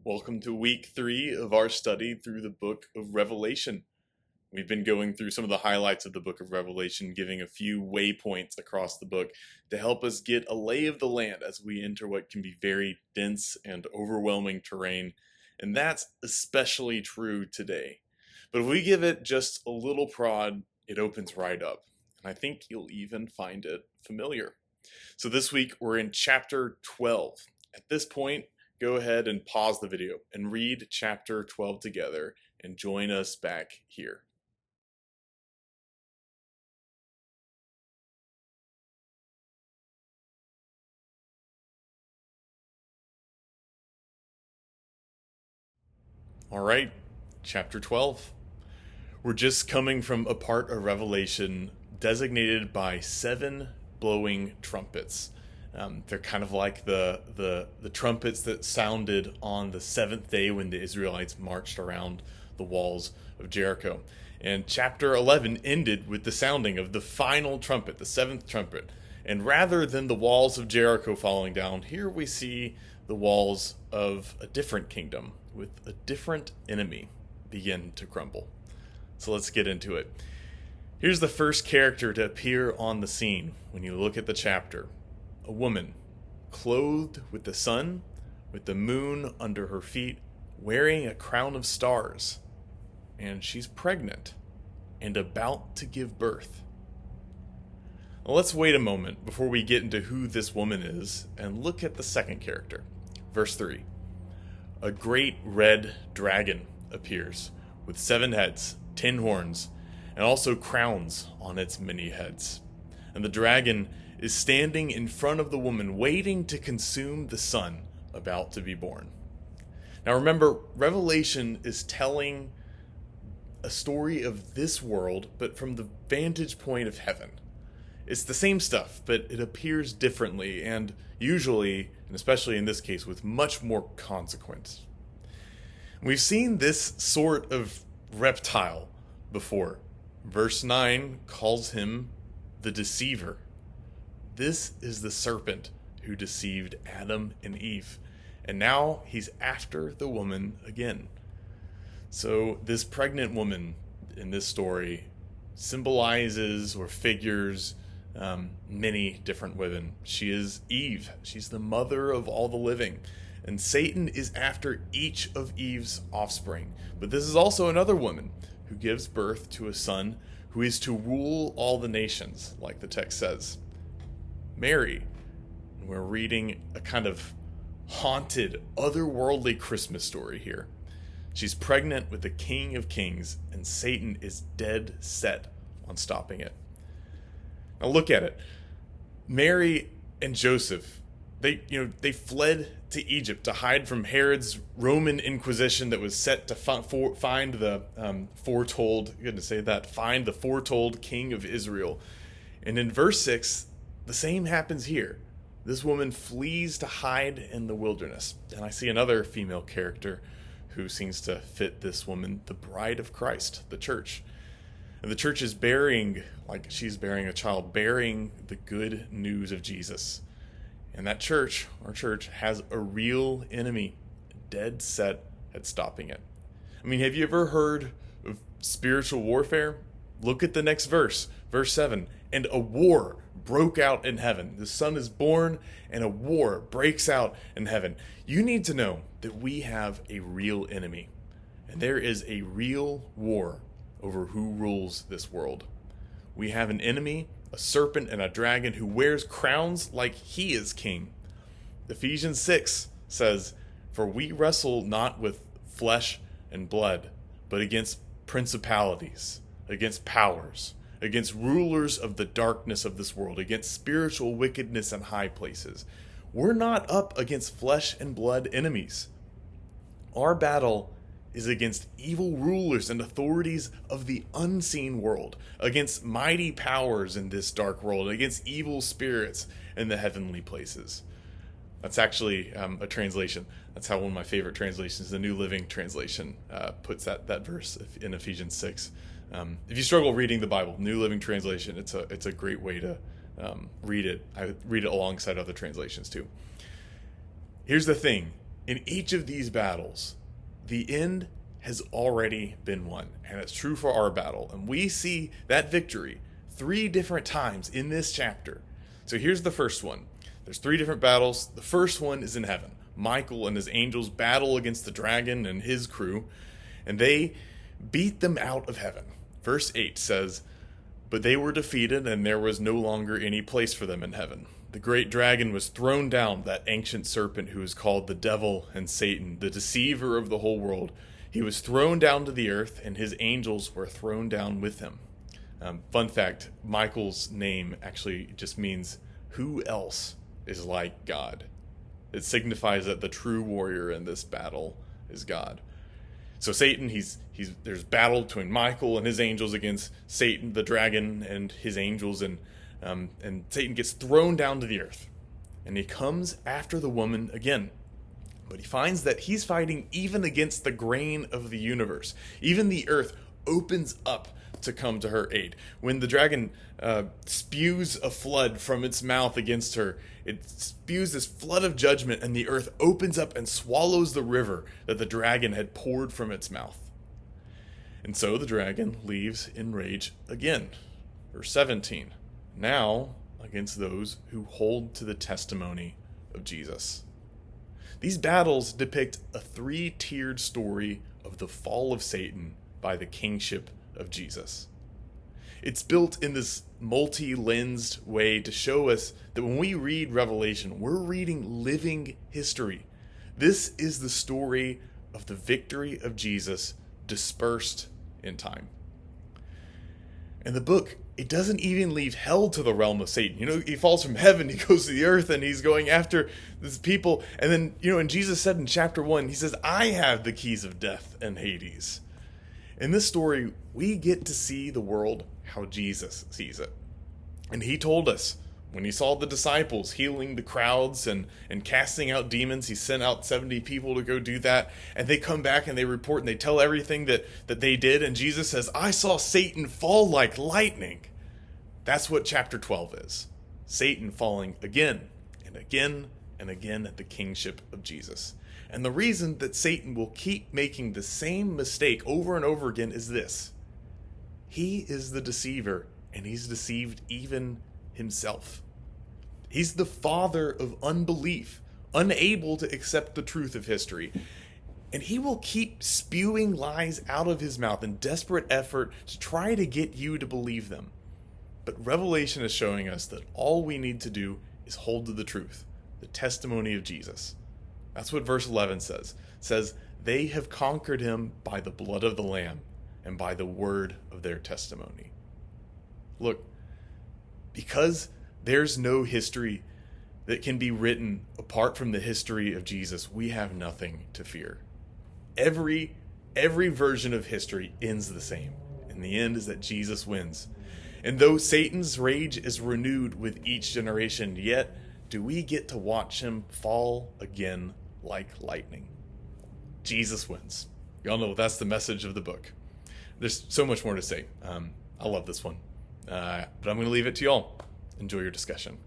Welcome to week 3 of our study through the book of Revelation. We've been going through some of the highlights of the book of Revelation, giving a few waypoints across the book to help us get a lay of the land as we enter what can be very dense and overwhelming terrain. And that's especially true today. But if we give it just a little prod, it opens right up. And I think you'll even find it familiar. So this week we're in chapter 12. At this point, go ahead and pause the video and read chapter 12 together and join us back here. All right, chapter 12. We're just coming from a part of Revelation designated by 7 blowing trumpets. They're kind of like the trumpets that sounded on the 7th day when the Israelites marched around the walls of Jericho. And chapter 11 ended with the sounding of the final trumpet, the 7th trumpet. And rather than the walls of Jericho falling down, here we see the walls of a different kingdom with a different enemy begin to crumble. So let's get into it. Here's the first character to appear on the scene when you look at the chapter. A woman, clothed with the sun, with the moon under her feet, wearing a crown of stars. And she's pregnant and about to give birth. Now let's wait a moment before we get into who this woman is and look at the second character. Verse 3. A great red dragon appears with 7 heads, 10 horns, and also crowns on its many heads. And the dragon is standing in front of the woman, waiting to consume the son about to be born. Now remember, Revelation is telling a story of this world, but from the vantage point of heaven. It's the same stuff, but it appears differently, and usually, and especially in this case, with much more consequence. We've seen this sort of reptile before. Verse 9 calls him the deceiver. This is the serpent who deceived Adam and Eve. And now he's after the woman again. So this pregnant woman in this story symbolizes or figures many different women. She is Eve. She's the mother of all the living. And Satan is after each of Eve's offspring. But this is also another woman who gives birth to a son who is to rule all the nations, like the text says. Mary. We're reading a kind of haunted, otherworldly Christmas story here. She's pregnant with the King of Kings, and Satan is dead set on stopping it. Now look at it. Mary and Joseph, they fled to Egypt to hide from Herod's Roman Inquisition that was set to find the find the foretold King of Israel. And in verse 6, the same happens here. This woman flees to hide in the wilderness. And I see another female character who seems to fit this woman, the bride of Christ, the church. And the church is she's bearing a child, bearing the good news of Jesus. And that church, our church, has a real enemy, dead set at stopping it. I mean, have you ever heard of spiritual warfare? Look at the next verse, verse 7. And a war broke out in heaven. The son is born and a war breaks out in heaven. You need to know that we have a real enemy. And there is a real war over who rules this world. We have an enemy, a serpent and a dragon who wears crowns like he is king. Ephesians 6 says, "For we wrestle not with flesh and blood, but against principalities, against powers, against rulers of the darkness of this world, against spiritual wickedness in high places." We're not up against flesh and blood enemies. Our battle is against evil rulers and authorities of the unseen world, against mighty powers in this dark world, against evil spirits in the heavenly places. That's actually a translation. That's how one of my favorite translations, the New Living Translation, puts that verse in Ephesians 6. If you struggle reading the Bible, New Living Translation, it's a great way to read it. I read it alongside other translations too. Here's the thing. in each of these battles, the end has already been won. And it's true for our battle. And we see that victory 3 different times in this chapter. So here's the first one. There's 3 different battles. The first one is in heaven. Michael and his angels battle against the dragon and his crew, and they beat them out of heaven. Verse 8 says, "But they were defeated, and there was no longer any place for them in heaven. The great dragon was thrown down, that ancient serpent who is called the devil and Satan, the deceiver of the whole world. He was thrown down to the earth, and his angels were thrown down with him." Fun fact, Michael's name actually just means, "Who else is like God?" It signifies that the true warrior in this battle is God. So Satan, there's battle between Michael and his angels against Satan, the dragon, and his angels, and Satan gets thrown down to the earth, and he comes after the woman again. But he finds that he's fighting even against the grain of the universe. Even the earth opens up to come to her aid. When the dragon spews a flood from its mouth against her, it spews this flood of judgment, and the earth opens up and swallows the river that the dragon had poured from its mouth. And so the dragon leaves in rage again. Verse 17, now against those who hold to the testimony of Jesus. These battles depict a 3-tiered story of the fall of Satan by the kingship of Jesus. It's built in this multi-lensed way to show us that when we read Revelation, we're reading living history. This is the story of the victory of Jesus dispersed in time. And the book, it doesn't even leave hell to the realm of Satan. He falls from heaven, he goes to the earth, and he's going after these people. And then, and Jesus said in chapter 1, he says, "I have the keys of death and Hades." In this story, we get to see the world how Jesus sees it. And he told us, when he saw the disciples healing the crowds and casting out demons, he sent out 70 people to go do that. And they come back and they report and they tell everything that they did. And Jesus says, "I saw Satan fall like lightning." That's what chapter 12 is. Satan falling again and again and again at the kingship of Jesus. And the reason that Satan will keep making the same mistake over and over again is this. He is the deceiver, and he's deceived even himself. He's the father of unbelief, unable to accept the truth of history. And he will keep spewing lies out of his mouth in desperate effort to try to get you to believe them. But Revelation is showing us that all we need to do is hold to the truth, the testimony of Jesus. That's what verse 11 says. It says, "They have conquered him by the blood of the Lamb and by the word of their testimony." Look, because there's no history that can be written apart from the history of Jesus, we have nothing to fear. Every version of history ends the same. And the end is that Jesus wins. And though Satan's rage is renewed with each generation, yet do we get to watch him fall again like lightning. Jesus wins. Y'all know that's the message of the book. There's so much more to say. I love this one. But I'm going to leave it to y'all. Enjoy your discussion.